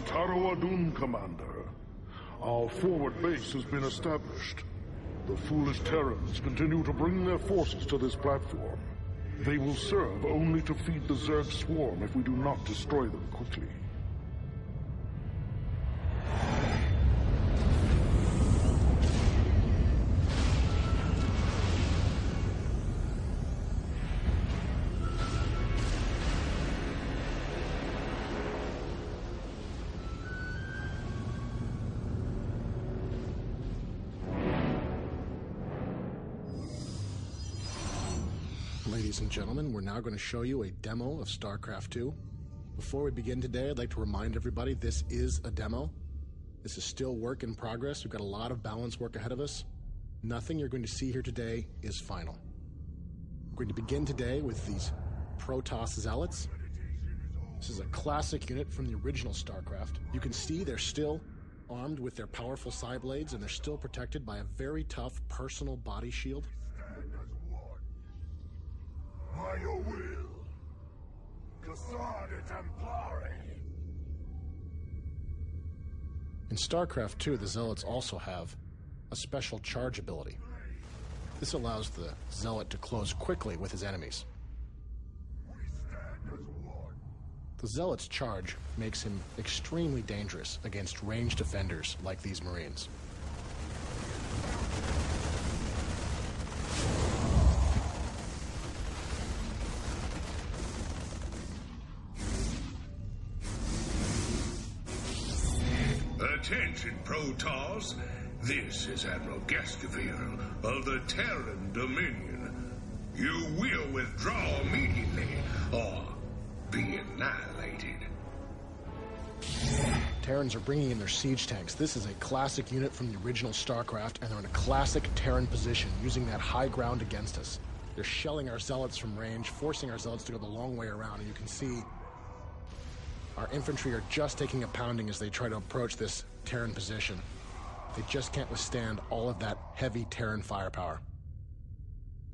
Taro Adun, Commander. Our forward base has been established. The foolish Terrans continue to bring their forces to this platform. They will serve only to feed the Zerg swarm if we do not destroy them quickly. Ladies and gentlemen, we're now going to show you a demo of StarCraft 2. Before we begin today, I'd like to remind everybody this is a demo. This is still work in progress. We've got a lot of balance work ahead of us. Nothing you're going to see here today is final. We're going to begin today with these Protoss Zealots. This is a classic unit from the original StarCraft. You can see they're still armed with their powerful side blades, and they're still protected by a very tough personal body shield. By your will, Cassandra Templari. In StarCraft 2, the Zealots also have a special charge ability. This allows the Zealot to close quickly with his enemies. We stand as one. The Zealot's charge makes him extremely dangerous against ranged defenders like these Marines. Attention, Protoss. This is Admiral Gascavir of the Terran Dominion. You will withdraw immediately or be annihilated. Terrans are bringing in their siege tanks. This is a classic unit from the original StarCraft, and they're in a classic Terran position, using that high ground against us. They're shelling our Zealots from range, forcing our Zealots to go the long way around, and you can see our infantry are just taking a pounding as they try to approach this Terran position. They just can't withstand all of that heavy Terran firepower.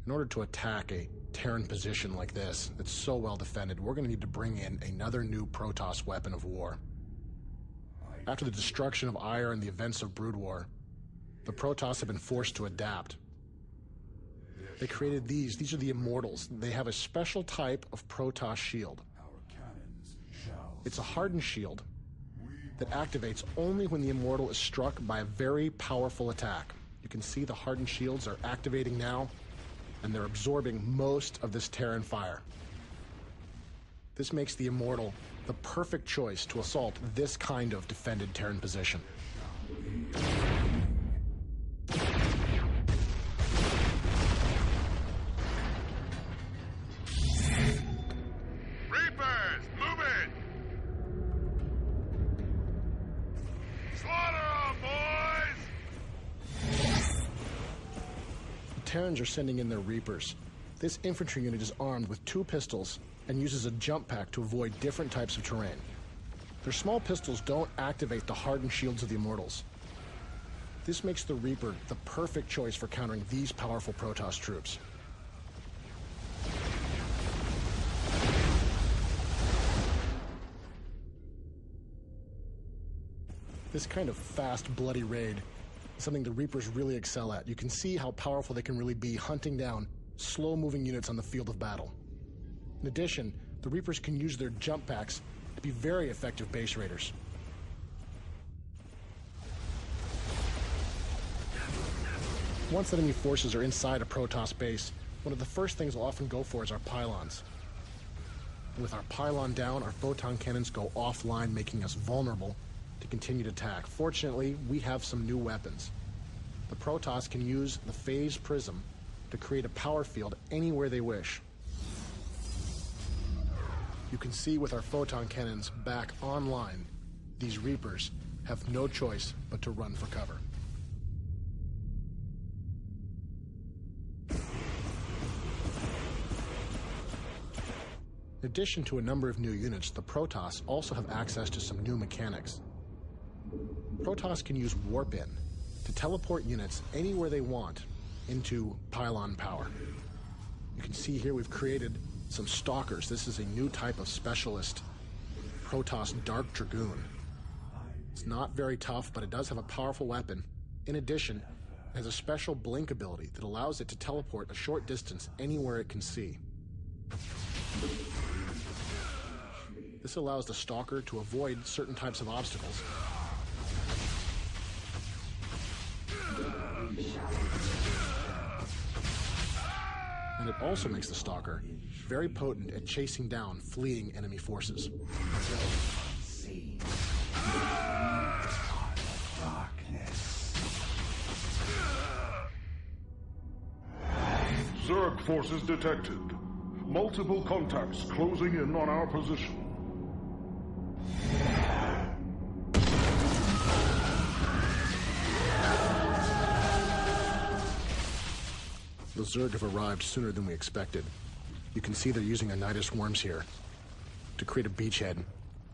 In order to attack a Terran position like this, that's so well defended, we're going to need to bring in another new Protoss weapon of war. After the destruction of Ire and the events of Brood War, the Protoss have been forced to adapt. They created these. These are the Immortals. They have a special type of Protoss shield. It's a hardened shield that activates only when the Immortal is struck by a very powerful attack. You can see the hardened shields are activating now, and they're absorbing most of this Terran fire. This makes the Immortal the perfect choice to assault this kind of defended Terran position. Reapers, move it! Slaughter 'em, boys! The Terrans are sending in their Reapers. This infantry unit is armed with 2 pistols and uses a jump pack to avoid different types of terrain. Their small pistols don't activate the hardened shields of the Immortals. This makes the Reaper the perfect choice for countering these powerful Protoss troops. This kind of fast, bloody raid is something the Reapers really excel at. You can see how powerful they can really be hunting down slow-moving units on the field of battle. In addition, the Reapers can use their jump packs to be very effective base raiders. Once enemy forces are inside a Protoss base, one of the first things we'll often go for is our pylons. With our pylon down, our photon cannons go offline, making us vulnerable to continued attack. Fortunately, we have some new weapons. The Protoss can use the phase prism to create a power field anywhere they wish. You can see with our photon cannons back online, these Reapers have no choice but to run for cover. In addition to a number of new units, the Protoss also have access to some new mechanics. Protoss can use Warp-In to teleport units anywhere they want into pylon power. You can see here we've created some Stalkers. This is a new type of specialist Protoss Dark Dragoon. It's not very tough, but it does have a powerful weapon. In addition, it has a special blink ability that allows it to teleport a short distance anywhere it can see. This allows the Stalker to avoid certain types of obstacles. And it also makes the Stalker very potent at chasing down fleeing enemy forces. Zerg forces detected. Multiple contacts closing in on our position. The Zerg have arrived sooner than we expected. You can see they're using their Nidus worms here to create a beachhead,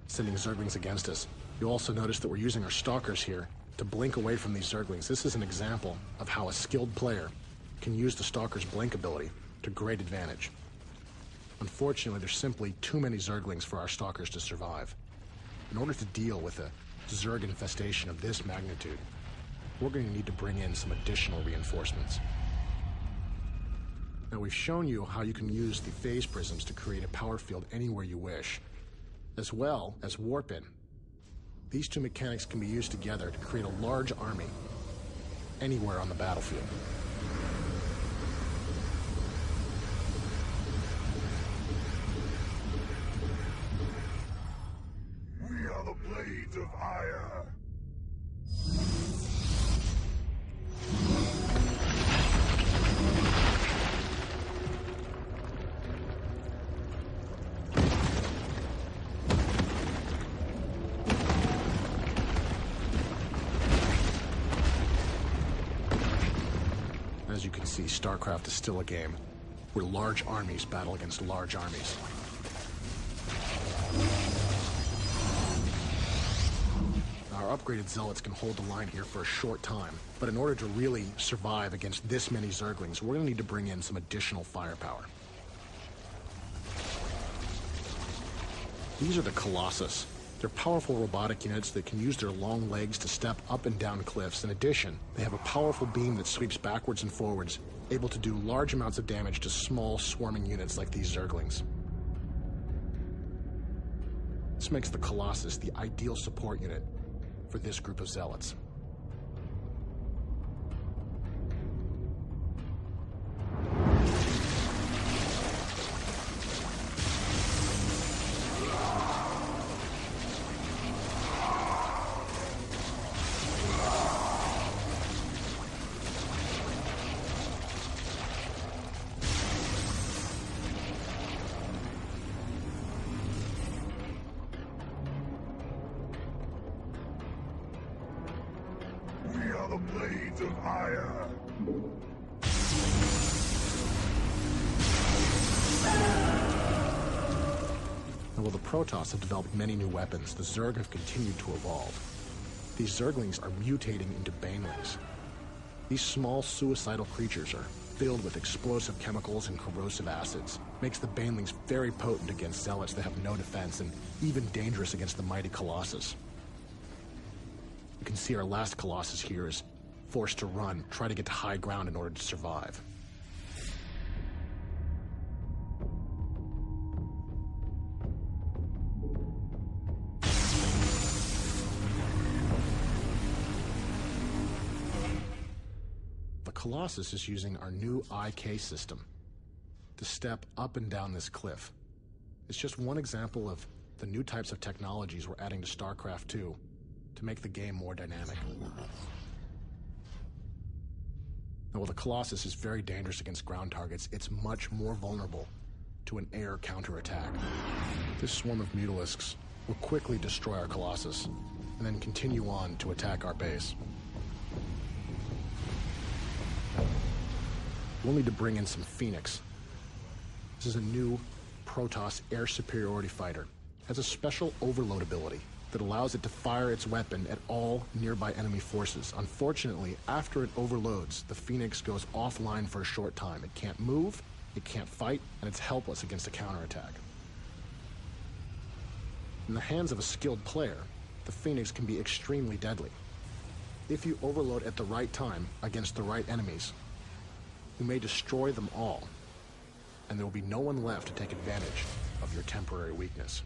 sending Zerglings against us. You'll also notice that we're using our Stalkers here to blink away from these Zerglings. This is an example of how a skilled player can use the Stalker's blink ability to great advantage. Unfortunately, there's simply too many Zerglings for our Stalkers to survive. In order to deal with a Zerg infestation of this magnitude, we're going to need to bring in some additional reinforcements. Now, we've shown you how you can use the phase prisms to create a power field anywhere you wish, as well as warp in. These two mechanics can be used together to create a large army anywhere on the battlefield. We are the blades of ire. As you can see, StarCraft is still a game where large armies battle against large armies. Our upgraded Zealots can hold the line here for a short time, but in order to really survive against this many Zerglings, we're going to need to bring in some additional firepower. These are the Colossus. They're powerful robotic units that can use their long legs to step up and down cliffs. In addition, they have a powerful beam that sweeps backwards and forwards, able to do large amounts of damage to small, swarming units like these Zerglings. This makes the Colossus the ideal support unit for this group of Zealots. We are the blades of ire. Now, while the Protoss have developed many new weapons, the Zerg have continued to evolve. These Zerglings are mutating into banelings. These small, suicidal creatures are filled with explosive chemicals and corrosive acids. Makes the banelings very potent against Zealots that have no defense, and even dangerous against the mighty Colossus. You can see our last Colossus here is forced to run, try to get to high ground in order to survive. The Colossus is using our new IK system to step up and down this cliff. It's just one example of the new types of technologies we're adding to StarCraft 2 to make the game more dynamic. Now, while the Colossus is very dangerous against ground targets, it's much more vulnerable to an air counterattack. This swarm of Mutalisks will quickly destroy our Colossus, and then continue on to attack our base. We'll need to bring in some Phoenix. This is a new Protoss air superiority fighter. It has a special overload ability that allows it to fire its weapon at all nearby enemy forces. Unfortunately, after it overloads, the Phoenix goes offline for a short time. It can't move, it can't fight, and it's helpless against a counterattack. In the hands of a skilled player, the Phoenix can be extremely deadly. If you overload at the right time against the right enemies, you may destroy them all, and there will be no one left to take advantage of your temporary weakness.